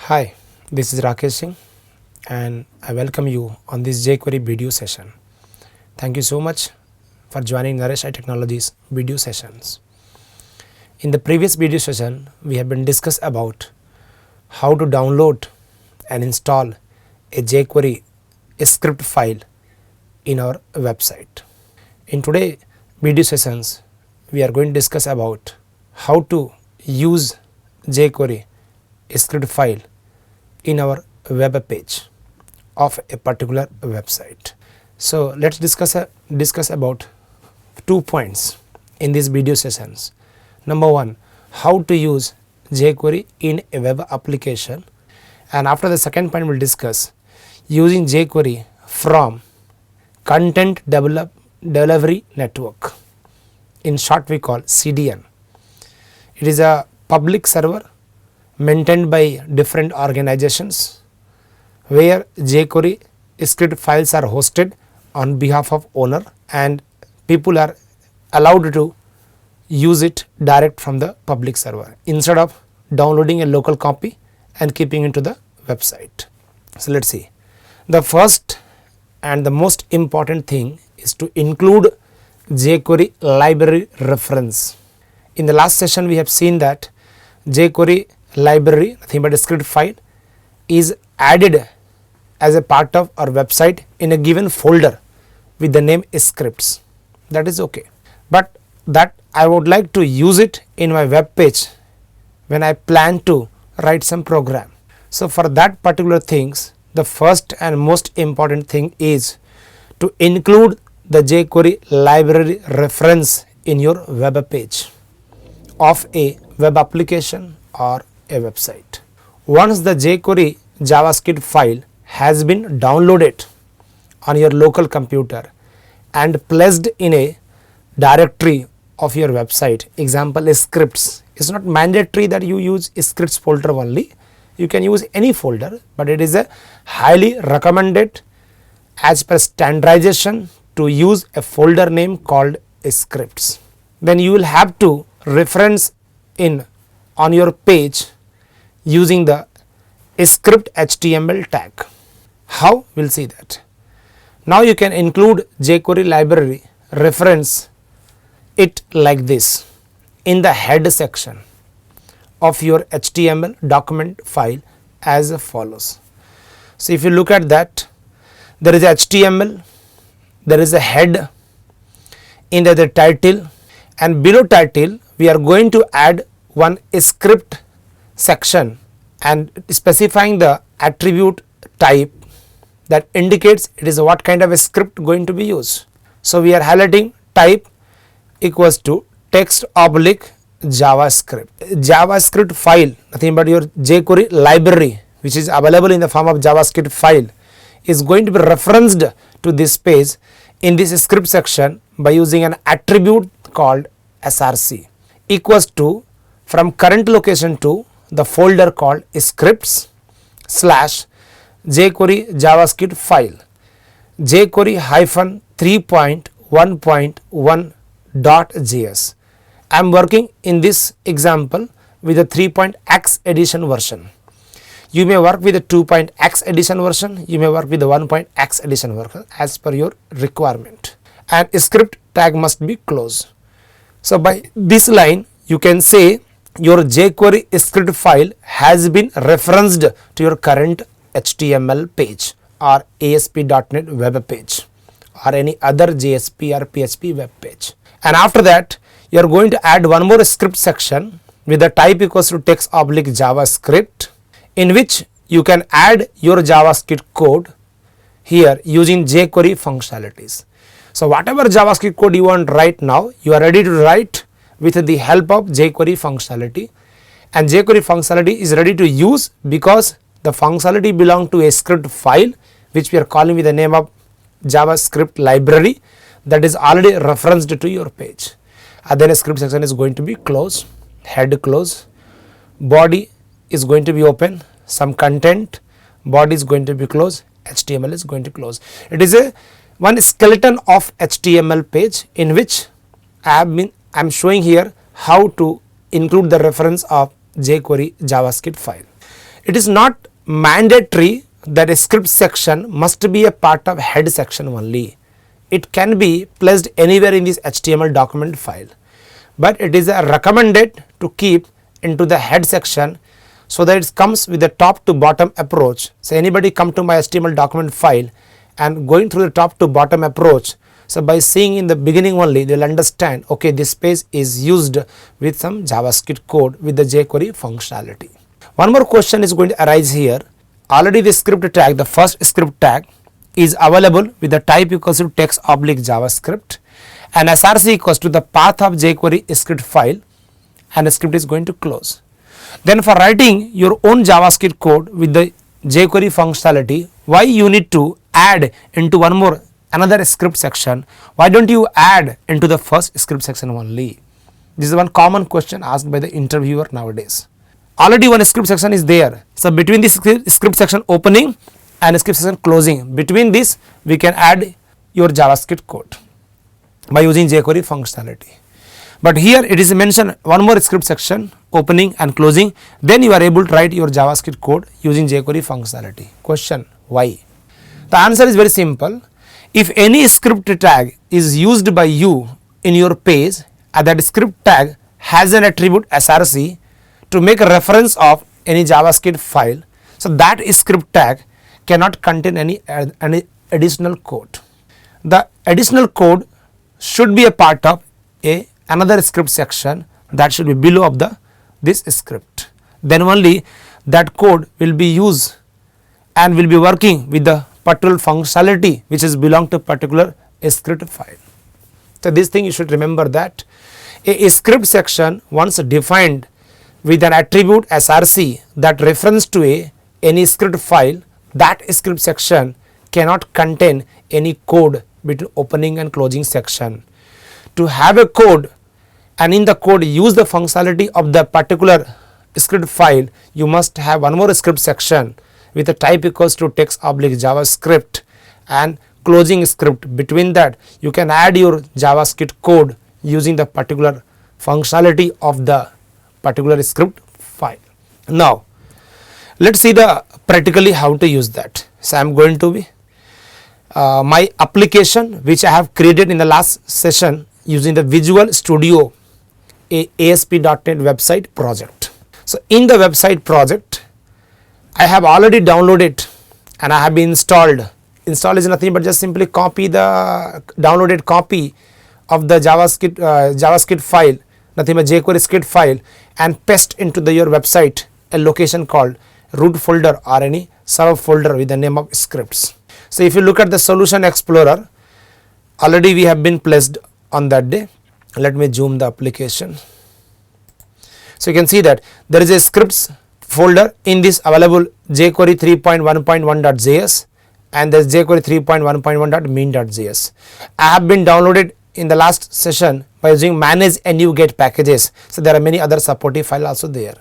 Hi, this is Rakesh Singh and I welcome you on this jQuery video session. Thank you so much for joining Naresh IT Technologies video sessions. In the previous video session, we have been discussed about how to download and install a jQuery script file in our website. In today's video sessions, we are going to discuss about how to use jQuery script file in our web page of a particular website. So let's discuss about 2 points in these video sessions. Number one, how to use jQuery in a web application, and after the second point we'll discuss using jQuery from content delivery network. In short we call CDN. It is a public server maintained by different organizations where jQuery script files are hosted on behalf of owner and people are allowed to use it direct from the public server instead of downloading a local copy and keeping it to the website. So let's see. The first and the most important thing is to include jQuery library reference. In the last session we have seen that jQuery library, nothing but a script file, is added as a part of our website in a given folder with the name scripts. That is okay, but that I would like to use it in my web page when I plan to write some program. So for that particular things, the first and most important thing is to include the jQuery library reference in your web page of a web application or a website. Once the jQuery JavaScript file has been downloaded on your local computer and placed in a directory of your website, example scripts, it's not mandatory that you use scripts folder only, you can use any folder, but it is a highly recommended as per standardization to use a folder name called scripts. Then you will have to reference in on your page using the script HTML tag. How? We'll see that. Now you can include jQuery library reference it like this in the head section of your HTML document file as follows. So if you look at that, there is HTML, there is a head, in the title, and below title we are going to add one script section and specifying the attribute type that indicates it is what kind of a script going to be used. So we are highlighting type equals to text oblique JavaScript. JavaScript file, nothing but your jQuery library which is available in the form of JavaScript file is going to be referenced to this page in this script section by using an attribute called src equals to from current location to the folder called scripts slash jQuery JavaScript file jQuery hyphen 3.1.1.js. I am working in this example with the 3.x edition version. You may work with the 2.x edition version, you may work with the 1.x edition version as per your requirement, and script tag must be closed. So by this line you can say your jQuery script file has been referenced to your current HTML page or ASP.NET web page or any other JSP or PHP web page. And after that you are going to add one more script section with the type equals to text oblique JavaScript, in which you can add your JavaScript code here using jQuery functionalities. So whatever JavaScript code you want right now, you are ready to write with the help of jQuery functionality, and jQuery functionality is ready to use because the functionality belongs to a script file which we are calling with the name of JavaScript library that is already referenced to your page. And then a script section is going to be closed, head close, body is going to be open, some content, body is going to be closed, HTML is going to close. It is a one skeleton of HTML page in which I am showing here how to include the reference of jQuery JavaScript file. It is not mandatory that a script section must be a part of head section only. It can be placed anywhere in this HTML document file, but it is recommended to keep into the head section so that it comes with a top to bottom approach. So anybody come to my HTML document file and going through the top to bottom approach, so by seeing in the beginning only they will understand, okay, this page is used with some JavaScript code with the jQuery functionality. One more question is going to arise here. Already the script tag, the first script tag is available with the type equals to text oblique JavaScript, and src equals to the path of jQuery script file, and the script is going to close. Then for writing your own JavaScript code with the jQuery functionality, why you need to add into another script section? Why don't you add into the first script section only? This is one common question asked by the interviewer nowadays. Already one script section is there, so between this script section opening and script section closing, between this we can add your JavaScript code by using jQuery functionality. But here it is mentioned one more script section opening and closing, then you are able to write your JavaScript code using jQuery functionality. Question, why? The answer is very simple. If any script tag is used by you in your page and that script tag has an attribute src to make a reference of any JavaScript file, so that script tag cannot contain any additional code. The additional code should be a part of another script section that should be below of this script. Then only that code will be used and will be working with the particular functionality which is belong to particular script file. So this thing you should remember, that a script section once defined with an attribute src that reference to any script file, that script section cannot contain any code between opening and closing section. To have a code and in the code use the functionality of the particular script file, you must have one more script section with a type equals to text oblique JavaScript and closing script. Between that you can add your JavaScript code using the particular functionality of the particular script file. Now let us see the practically how to use that. So I am going to be my application which I have created in the last session using the Visual Studio ASP.NET website project. So in the website project I have already downloaded and I have been installed. Install is nothing but just simply copy the downloaded copy of the JavaScript file, nothing but jQuery script file, and paste into your website a location called root folder or any server folder with the name of scripts. So if you look at the solution explorer, already we have been placed on that day. Let me zoom the application. So you can see that there is a scripts folder in this available jQuery 3.1.1.js and there is jQuery 3.1.1.mean.js. I have been downloaded in the last session by using manage and you get packages. So there are many other supportive files also there.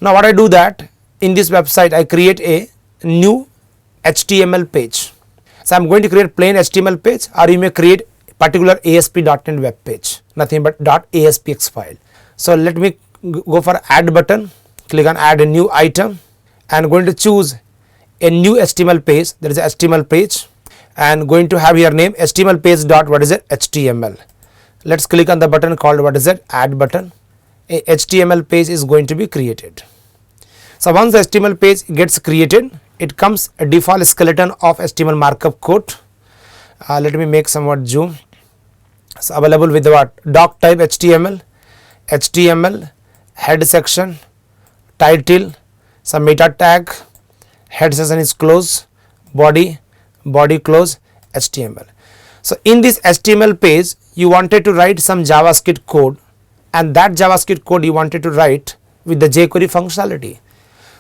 Now what I do that in this website I create a new HTML page. So I am going to create plain HTML page, or you may create particular ASP.NET web page, nothing but .aspx file. So let me go for add button, click on add a new item and going to choose a new HTML page. There is a HTML page and going to have your name HTML page dot what is it HTML. Let's click on the button called what is it add button. A HTML page is going to be created. So once the HTML page gets created, it comes a default skeleton of HTML markup code. Let me make somewhat zoom. So available with what doc type HTML, HTML, head section, title, some meta tag, head section is close, body close, HTML. So in this HTML page you wanted to write some JavaScript code, and that JavaScript code you wanted to write with the jQuery functionality.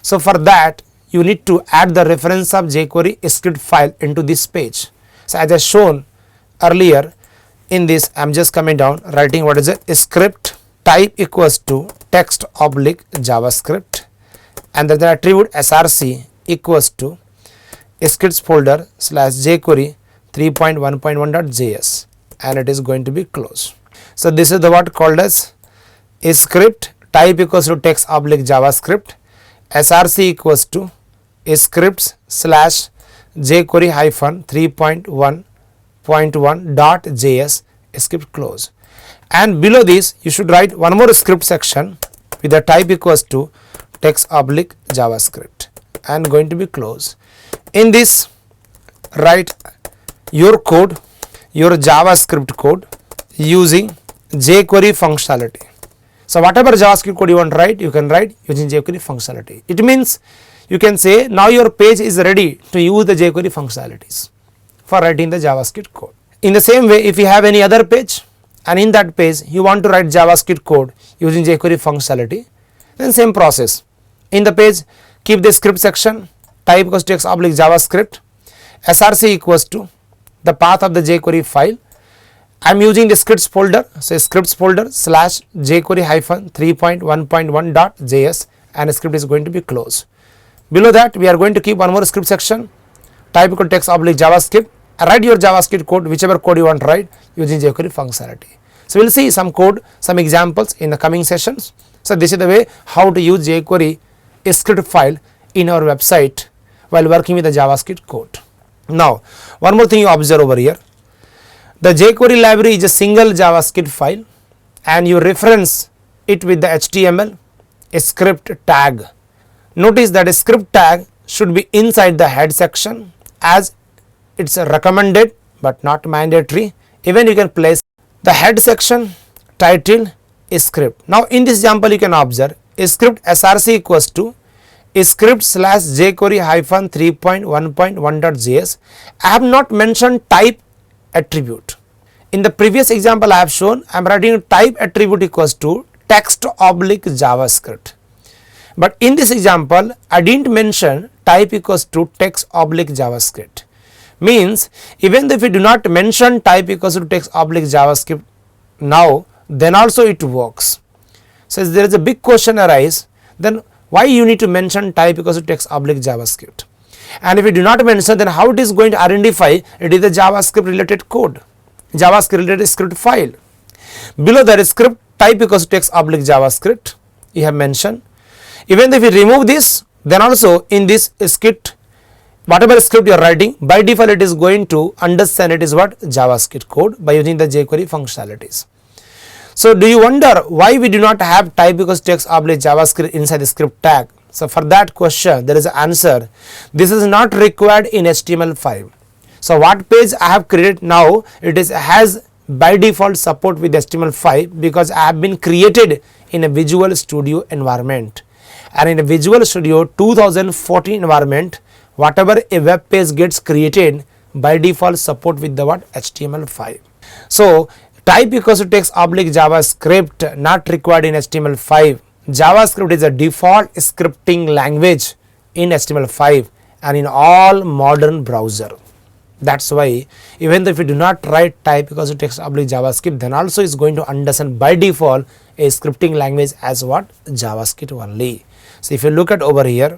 So for that you need to add the reference of jQuery script file into this page. So as I shown earlier, in this I am just coming down writing what is it script type equals to text oblique JavaScript, and then the attribute src equals to scripts folder slash jQuery 3.1.1.js, and it is going to be closed. So this is the what called as a script type equals to text oblique JavaScript, src equals to scripts slash jQuery hyphen 3.1.1.js script close, and below this you should write one more script section with the type equals to text oblique JavaScript and going to be close. In this write your code, your JavaScript code using jQuery functionality. So whatever JavaScript code you want to write, you can write using jQuery functionality. It means you can say now your page is ready to use the jQuery functionalities for writing the JavaScript code. In the same way, if you have any other page and in that page you want to write JavaScript code using jQuery functionality, then same process. In the page keep the script section, type equals text oblique JavaScript, src equals to the path of the jQuery file. I am using the scripts folder, so scripts folder slash jQuery hyphen 3.1.1.js and the script is going to be closed. Below that we are going to keep one more script section, type equal text oblique JavaScript, write your JavaScript code, whichever code you want to write using jQuery functionality. So we will see some code, some examples in the coming sessions. So this is the way how to use jQuery script file in our website while working with the JavaScript code. Now one more thing you observe over here. The jQuery library is a single JavaScript file and you reference it with the HTML script tag. Notice that a script tag should be inside the head section as it's recommended but not mandatory. Even you can place the head section title script. Now in this example you can observe script src equals to script slash jQuery hyphen 3.1.1.js. I have not mentioned type attribute. In the previous example I have shown I am writing type attribute equals to text oblique JavaScript. But in this example I didn't mention type equals to text oblique JavaScript. Means even if we do not mention type equals to text oblique JavaScript now, then also it works. So there is a big question arise, then why you need to mention type equals to text oblique JavaScript? And if you do not mention, then how it is going to identify it is a JavaScript related code, JavaScript related script file. Below that script type equals to text oblique JavaScript you have mentioned. Even if you remove this, then also in this script, whatever script you are writing, by default it is going to understand it is what JavaScript code by using the jQuery functionalities. So do you wonder why we do not have type equals text oblique JavaScript inside the script tag? So for that question there is an answer. This is not required in HTML5. So what page I have created now, it is has by default support with HTML5 because I have been created in a Visual Studio environment, and in a Visual Studio 2014 environment whatever a web page gets created by default support with the what HTML5. So type equals to text oblique JavaScript not required in HTML5. JavaScript is a default scripting language in HTML5 and in all modern browser. That's why even if you do not write type equals to text oblique JavaScript, then also is going to understand by default a scripting language as what JavaScript only. So if you look at over here,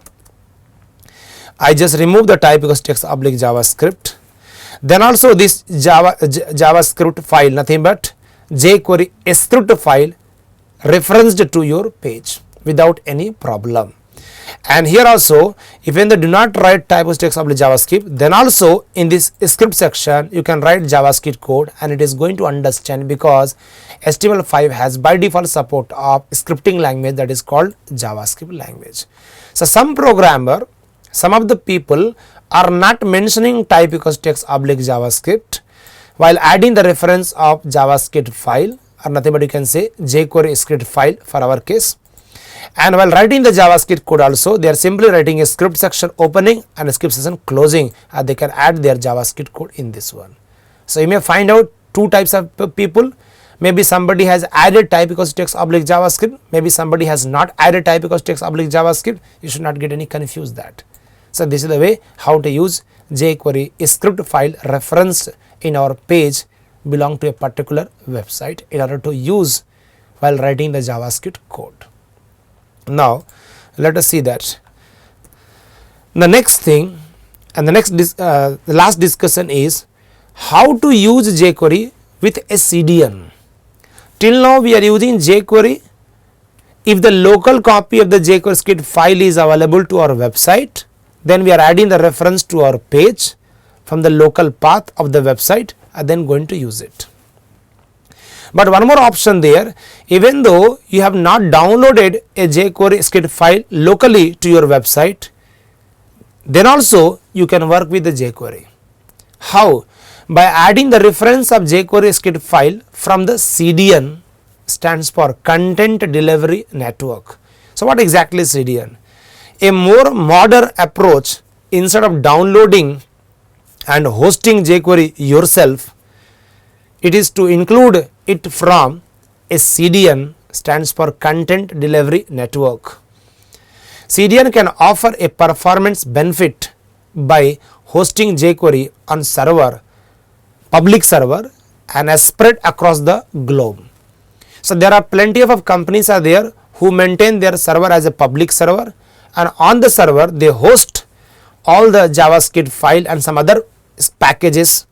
I just remove the type equals to text oblique JavaScript. Then also this JavaScript file nothing but jQuery script file referenced to your page without any problem. And here also even they do not write type equals to text oblique JavaScript, then also in this script section you can write JavaScript code and it is going to understand because HTML5 has by default support of scripting language that is called JavaScript language. So some programmer, some of the people are not mentioning type equals text oblique JavaScript while adding the reference of JavaScript file or nothing but you can say jQuery script file for our case, and while writing the JavaScript code also they are simply writing a script section opening and a script section closing and they can add their JavaScript code in this one. So you may find out two types of people. Maybe somebody has added type equals text oblique JavaScript, maybe somebody has not added type equals text oblique JavaScript. You should not get any confused that. So this is the way how to use jQuery script file referenced in our page belong to a particular website in order to use while writing the JavaScript code. Now let us see that. The next thing and the last discussion is how to use jQuery with a CDN. Till now we are using jQuery if the local copy of the jQuery script file is available to our website, then we are adding the reference to our page from the local path of the website and then going to use it. But one more option there, even though you have not downloaded a jQuery script file locally to your website, then also you can work with the jQuery. How? By adding the reference of jQuery script file from the CDN, stands for Content Delivery Network. So what exactly is CDN? A more modern approach, instead of downloading and hosting jQuery yourself, it is to include it from a CDN, stands for Content Delivery Network. CDN can offer a performance benefit by hosting jQuery on server, public server, and spread across the globe. So there are plenty of companies are there who maintain their server as a public server, and on the server they host all the JavaScript file and some other packages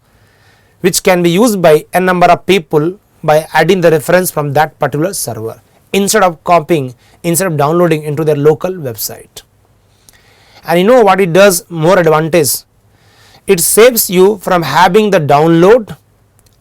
which can be used by a number of people by adding the reference from that particular server, instead of copying, instead of downloading into their local website. And you know what it does more advantage? It saves you from having the download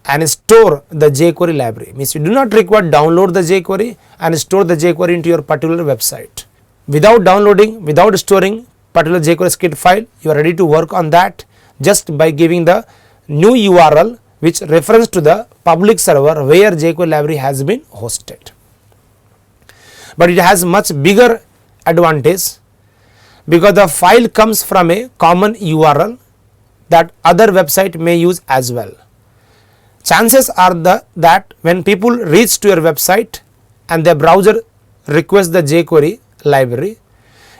and store the jQuery library. Means you do not require download the jQuery and store the jQuery into your particular website. Without downloading, without storing particular jQuery script file, you are ready to work on that just by giving the new URL which refers to the public server where jQuery library has been hosted. But it has much bigger advantage because the file comes from a common URL that other website may use as well. Chances are that when people reach to your website and their browser requests the jQuery library,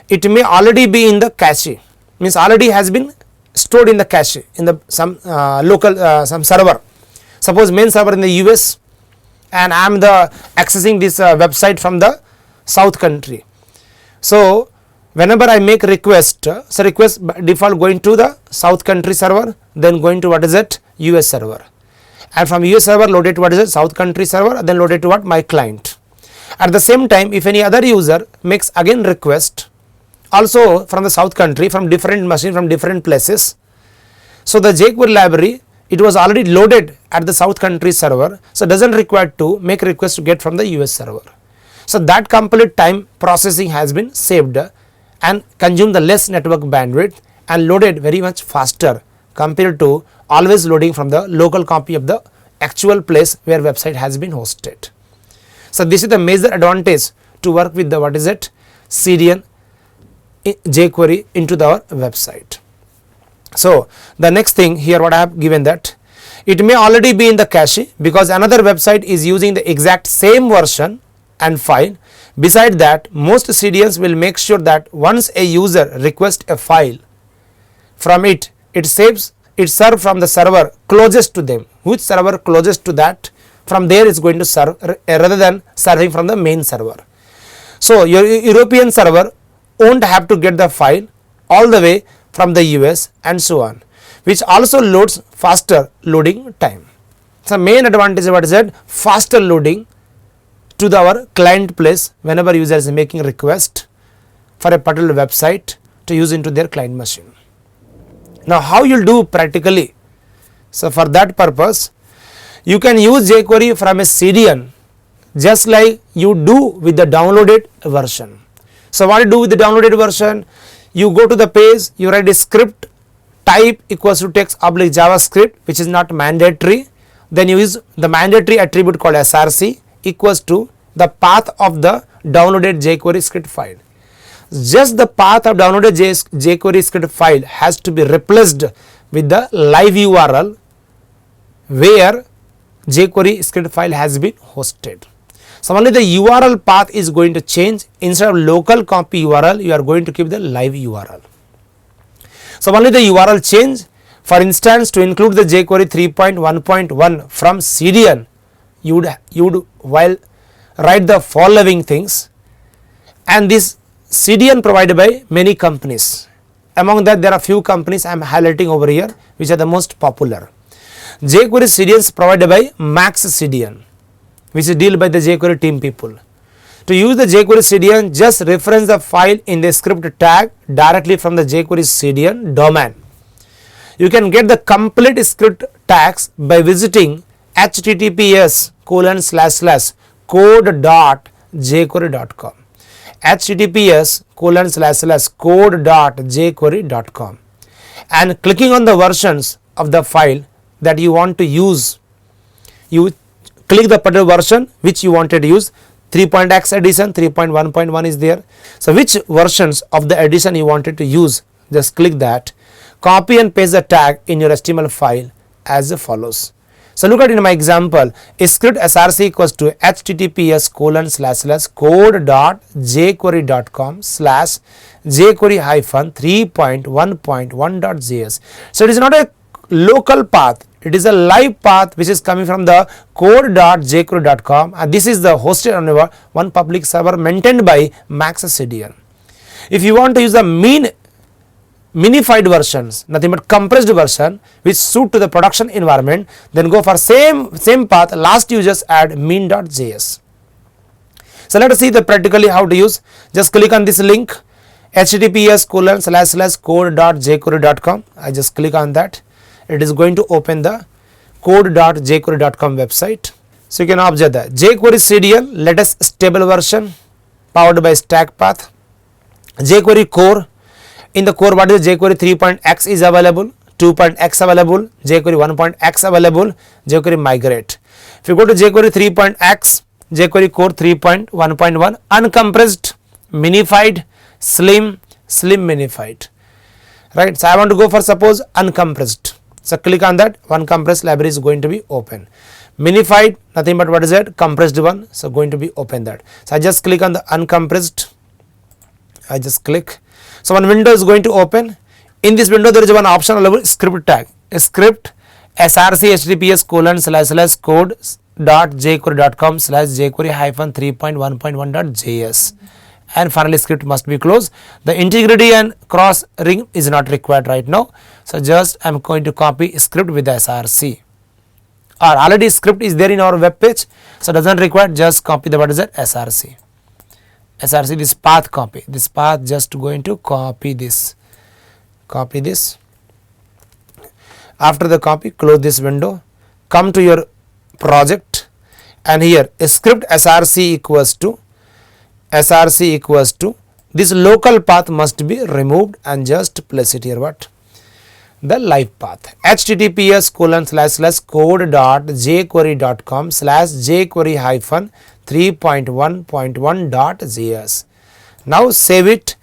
it may already be in the cache, means already has been stored in the cache in the some local some server. Suppose main server in the US and I am accessing this website from the south country. So whenever I make request, so request by default going to the south country server, then going to what is it, US server, and from US server loaded to what is it, south country server, then loaded to what, my client. At the same time, if any other user makes again request also from the south country, from different machine, from different places, so the jQuery library, it was already loaded at the south country server, so doesn't require to make request to get from the US server. So that complete time processing has been saved and consume the less network bandwidth and loaded very much faster compared to always loading from the local copy of the actual place where website has been hosted. So this is the major advantage to work with the what is it, CDN jQuery into our website. So the next thing here, what I have given that it may already be in the cache because another website is using the exact same version and file. Beside that, most CDNs will make sure that once a user requests a file from it, it serves from the server closest to them. Which server closest to that, from there is going to serve rather than serving from the main server. So your European server won't have to get the file all the way from the US and so on, which also loads faster loading time. So main advantage what is that, faster loading to our client place whenever user is making request for a particular website to use into their client machine. Now how you will do practically? So for that purpose, you can use jQuery from a CDN just like you do with the downloaded version. So what you do with the downloaded version? You go to the page, you write a script, type equals to text oblique JavaScript, which is not mandatory. Then you use the mandatory attribute called src equals to the path of the downloaded jQuery script file. Just the path of downloaded jQuery script file has to be replaced with the live URL where jQuery script file has been hosted. So only the URL path is going to change. Instead of local copy URL, you are going to keep the live URL. So only the URL change. For instance, to include the jQuery 3.1.1 from CDN, you would while write the following things, and this CDN provided by many companies. Among that, there are few companies I am highlighting over here which are the most popular. jQuery CDNs provided by Max CDN, which is dealt by the jQuery team people. To use the jQuery CDN, just reference the file in the script tag directly from the jQuery CDN domain. You can get the complete script tags by visiting https://code.jquery.com. https://code.jquery.com, and clicking on the versions of the file that you want to use. You click the particular version which you wanted to use. 3.x edition, 3.1.1 is there. So which versions of the edition you wanted to use, just click that, copy and paste the tag in your HTML file as follows. So look at in my example, script src equals to https://code.jquery.com/jquery-3.1.1.js. So it is not a local path, it is a live path which is coming from the code.jquery.com, and this is the hosted on one public server maintained by Max CDN. If you want to use the minified versions, nothing but compressed version which suit to the production environment, then go for same path. Last you just add mean.js. So let us see the practically how to use. Just click on this link, https://code.jquery.com. I just click on that. It is going to open the code.jquery.com website. So you can observe that jQuery CDN latest stable version powered by stack path. jQuery core, in the core what is jQuery 3.x is available, 2.x available, jQuery 1.x available, jQuery migrate. If you go to jQuery 3.x, jQuery core 3.1.1, uncompressed, minified, slim minified, right. So I want to go for suppose uncompressed. So click on that, one compressed library is going to be open. Minified, nothing but what is it, compressed one, so going to be open that. So I just click on the uncompressed, I just click. So one window is going to open. In this window there is one option available, script tag, script src https://code.jquery.com/jquery-3.1.1.js, and finally script must be closed. The integrity and cross ring is not required right now. So just I am going to copy script with the src, or already script is there in our web page, so doesn't require, just copy the what is that src. This path copy, this path just going to copy this. After the copy, close this window, come to your project, and here script src equals to this local path must be removed, and just place it here what, the live path, https://code.jquery.com/jquery-3.1.1.js. Now save it,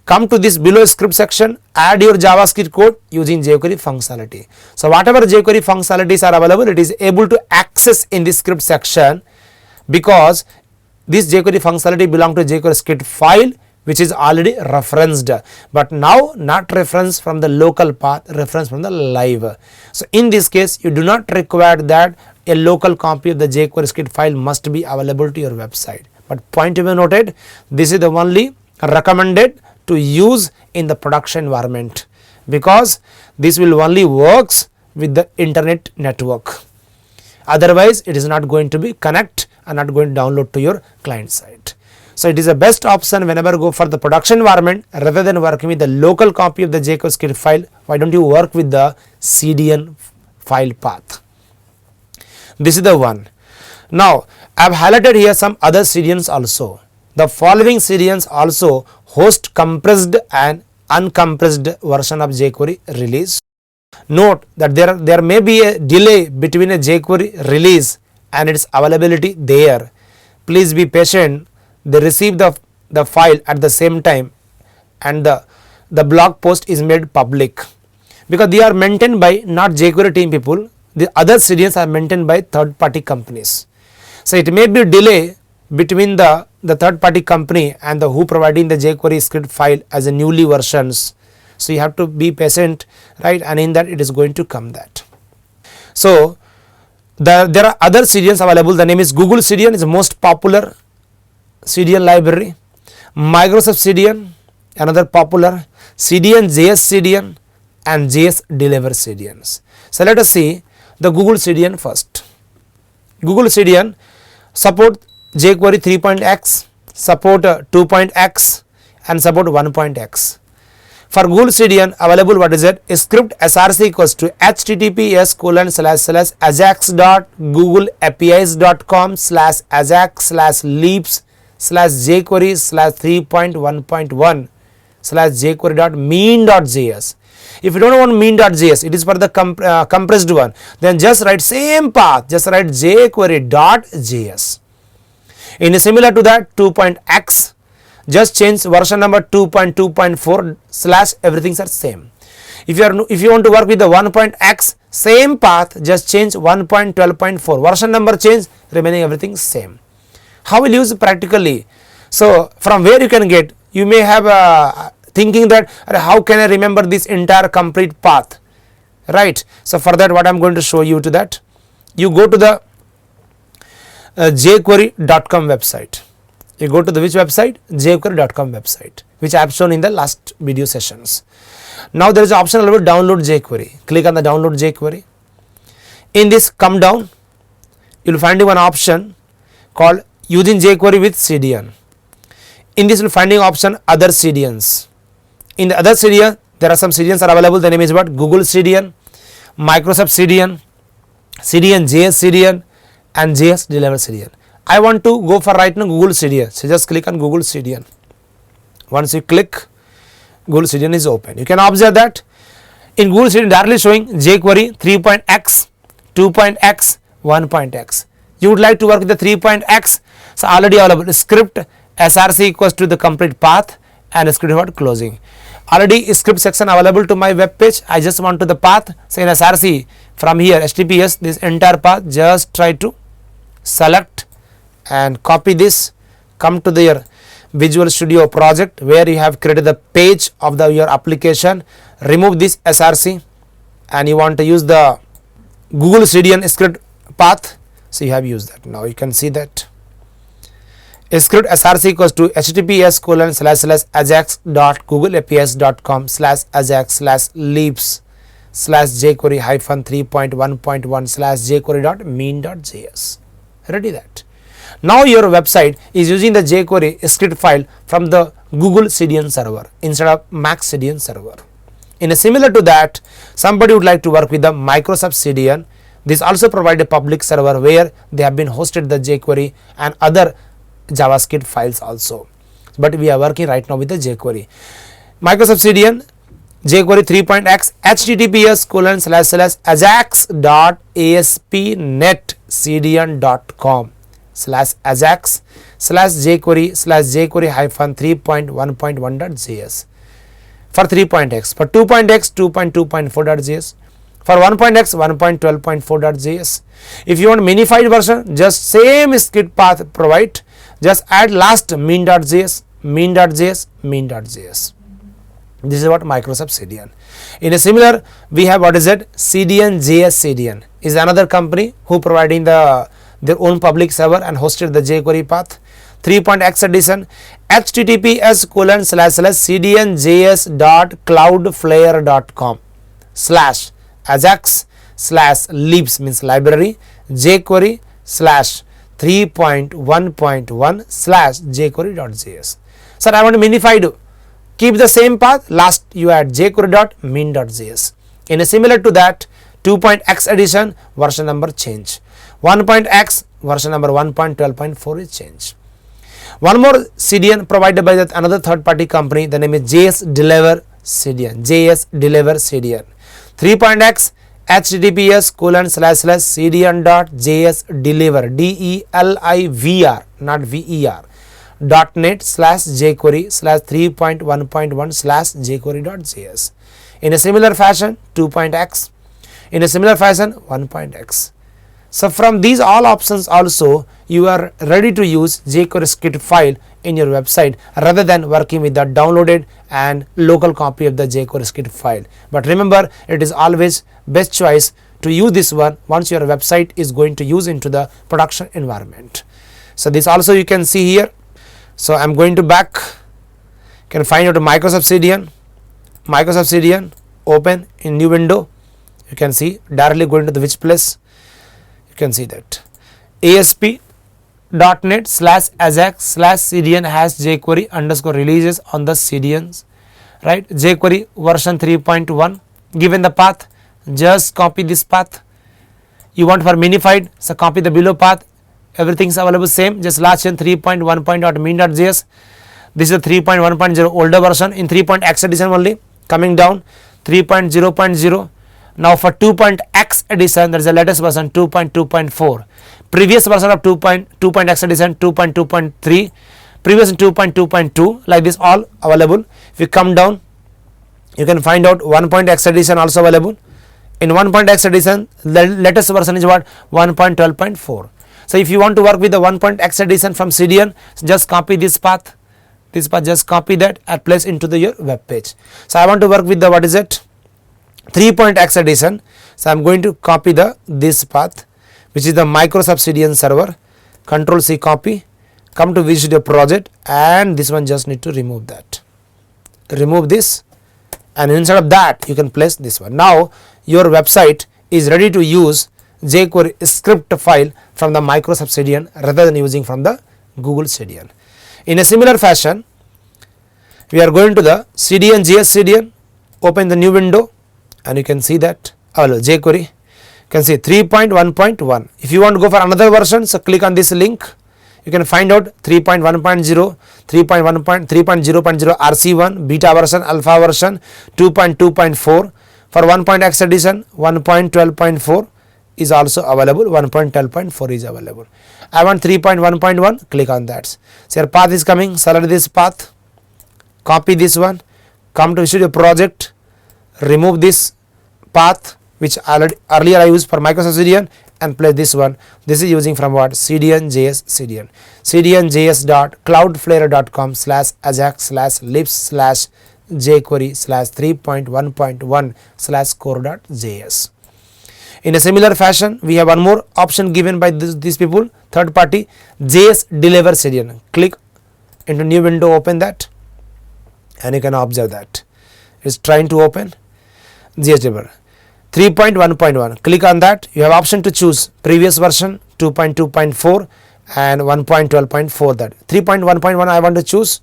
come to this below script section, add your JavaScript code using jQuery functionality. So whatever jQuery functionalities are available, it is able to access in this script section, because this jQuery functionality belong to jQuery script file which is already referenced, but now not reference from the local path, reference from the live. So in this case you do not require that a local copy of the jQuery script file must be available to your website, but point to be noted, this is the only recommended to use in the production environment, because this will only works with the internet network, otherwise it is not going to be connect and not going to download to your client side. So it is the best option whenever go for the production environment, rather than working with the local copy of the jQuery script file. Why don't you work with the CDN file path? This is the one. Now I have highlighted here some other CDNs also. The following CDNs also host compressed and uncompressed version of jQuery release. Note that there may be a delay between a jQuery release and its availability there. Please be patient. They receive the file at the same time, and the blog post is made public, because they are maintained by not jQuery team people. The other CDNs are maintained by third party companies. So it may be delay between the third party company and the who providing the jQuery script file as a newly versions. So you have to be patient, right, and in that it is going to come that. So there are other CDNs available. The name is Google CDN, is the most popular CDN library. Microsoft CDN, another popular. CDN, JS CDN, and JS Deliver CDNs. So let us see the Google CDN first. Google CDN support jQuery 3.x, support 2.x and support 1.x. For Google CDN available, what is it? Script src equals to https://ajax.google-apis.com/ajax/leaps/jQuery.mean.js. If you don't want mean.js, it is for the compressed one, then just write same path, just write jQuery.js. In similar to that 2.x, just change version number 2.2.4 / everything are same. If you want to work with the 1.x, same path, just change 1.12.4 version number change, remaining everything same. How will you use practically? So from where you can get, you may have thinking that how can I remember this entire complete path, right? So for that, what I am going to show you to that, you go to the jQuery.com website. You go to the which website? jQuery.com website, which I have shown in the last video sessions. Now there is an option available, download jQuery. Click on the download jQuery. In this, come down, you will find one option called using jQuery with CDN. In this, you will find an option other CDNs. In the other CDN, there are some CDNs are available. The name is what? Google CDN, Microsoft CDN, CDN JS CDN, and JS Deliver CDN. I want to go for right now Google CDN. So just click on Google CDN. Once you click, Google CDN is open. You can observe that in Google CDN directly showing jQuery 3.x, 2.x, 1.x. You would like to work with the 3.x, so already available script src equals to the complete path and script about closing. Already script section available to my web page. I just want to the path. So in src from here HTTPS, this entire path, just try to select and copy this, come to your Visual Studio project where you have created the page of your application, remove this src and you want to use the Google CDN script path, so you have used that. Now you can see that script src equals to https://ajax.google-aps.com/ajax/leaps/jQuery-1.1/jQuery.mean.js. Ready that. Now your website is using the jQuery script file from the Google CDN server instead of Mac CDN server. In a similar to that, somebody would like to work with the Microsoft CDN. This also provide a public server where they have been hosted the jQuery and other JavaScript files also. But we are working right now with the jQuery. Microsoft CDN jQuery 3.x https://ajax.aspnet/ajax/jQuery/jQuery-3.1.1.js for 3.x. For 2.x 2.2.4.js. For 1.x 1.12.4.js. If you want minified version, just same script path provide, just add last mean.js, mean.js, mean.js. This is what Microsoft CDN. In a similar, we have what is it? CDN JS CDN is another company who providing their own public server and hosted the jQuery path. 3.x edition https://cdnjs.cloudflare.com/ajax/leaps means library jQuery/3.1.1/jQuery.js. Sir, I want to minified. Keep the same path, last you add jQuery.mean.js. In a similar to that, 2.x edition version number change. 1.x version number 1.12.4 is change. One more CDN provided by another third party company, the name is JS Deliver CDN. JS Deliver CDN. 3.x https://cdn.jsdeliver DELIVR not VER .net/jQuery/3.1.1/jQuery.js. In a similar fashion 2.x, in a similar fashion 1.x. So from these all options also you are ready to use jQuery script file in your website rather than working with the downloaded and local copy of the jQuery script file. But remember, it is always best choice to use this one once your website is going to use into the production environment. So this also you can see here. So I am going to back, you can find out Microsoft CDN, open in new window. You can see directly going to the which place, you can see that ASP .NET slash Ajax slash CDN has jQuery underscore releases on the CDNs, right? jQuery version 3.1. Given the path, just copy this path. You want for minified, so copy the below path. Everything is available same. Just last in 3.1.min.js. This is the 3.1.0 older version. In 3.x edition only, coming down 3.0.0. Now for 2.x edition, there is the latest version 2.2.4. Previous version of 2.x edition 2.2.3. Previous 2.2.2, like this all available. If you come down, you can find out 1.x edition also available. In 1.x edition, the latest version is what? 1.12.4. So if you want to work with the 1.x edition from CDN, just copy this path. This path, just copy that and place into your web page. So I want to work with the 3.x edition. So I am going to copy this path, which is the Microsoft CDN server. Control C, copy. Come to Visual Studio project, and this one just need to remove that. Remove this, and instead of that, you can place this one. Now your website is ready to use jQuery script file from the Microsoft CDN rather than using from the Google CDN. In a similar fashion, we are going to the CDN.js CDN, open the new window, and you can see that jQuery. You can see 3.1.1. If you want to go for another version, so click on this link. You can find out 3.1.0, 3.0.0 RC1, beta version, alpha version, 2.2.4. For 1.x edition, 1.12.4 is also available, 1.12.4 is available. I want 3.1.1, click on that. So your path is coming, select this path, copy this one, come to Visual Studio project, remove this path which earlier I used for Microsoft CDN, and place this one. This is using from what? CDN.js CDN. cdn.js.cloudflare.com/ajax/libs/jQuery/3.1.1/core.js. In a similar fashion, we have one more option given by these people, third party, JS Deliver CDN. Click into new window, open that, and you can observe that it's trying to open JS Deliver 3.1.1. click on that. You have option to choose previous version 2.2.4 and 1.12.4. that 3.1.1 I want to choose.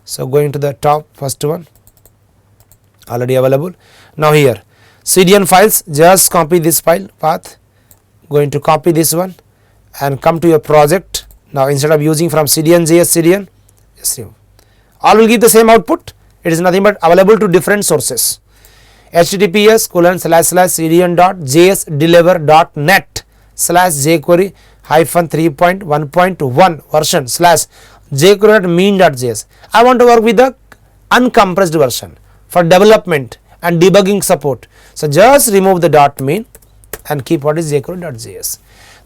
So going to the top, first one already available. Now here CDN files, just copy this file path, going to copy this one and come to your project. Now instead of using from CDN.js CDN, just remove. All will give the same output. It is nothing but available to different sources. https://cdn.jsdeliver.net/jQuery-3.1.1 version/jQuery.mean.js. I want to work with the uncompressed version for development and debugging support. So just remove the .mean and keep what is jQuery.js.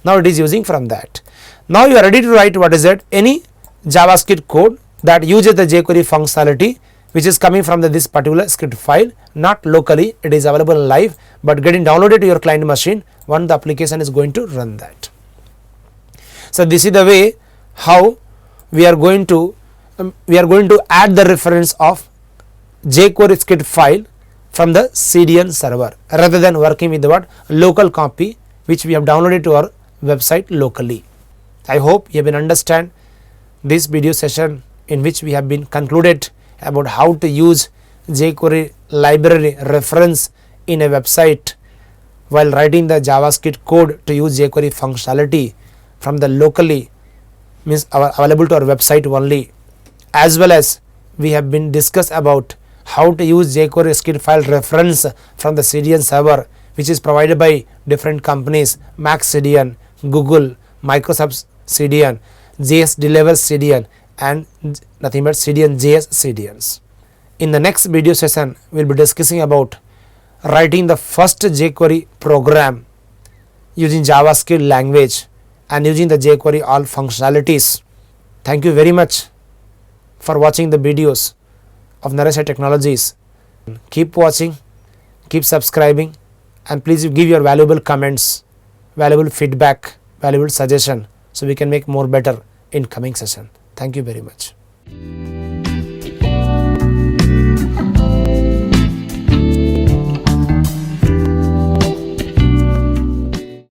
Now it is using from that. Now you are ready to write what is it? Any JavaScript code that uses the jQuery functionality, which is coming from this particular script file, not locally, it is available live, but getting downloaded to your client machine when the application is going to run that. So this is the way how we are going to add the reference of jQuery script file from the CDN server rather than working with the local copy which we have downloaded to our website locally. I hope you have been understand this video session in which we have been concluded about how to use jQuery library reference in a website while writing the JavaScript code to use jQuery functionality from the locally, means available to our website only, as well as we have been discussed about how to use jQuery script file reference from the CDN server, which is provided by different companies, Mac CDN, Google, Microsoft CDN, JS Deliver CDN, and nothing but CDN.js CDNs. In the next video session, we will be discussing about writing the first jQuery program using JavaScript language and using the jQuery all functionalities. Thank you very much for watching the videos of Naresh IT Technologies. Keep watching, keep subscribing, and please give your valuable comments, valuable feedback, valuable suggestion, so we can make more better in coming session. Thank you very much.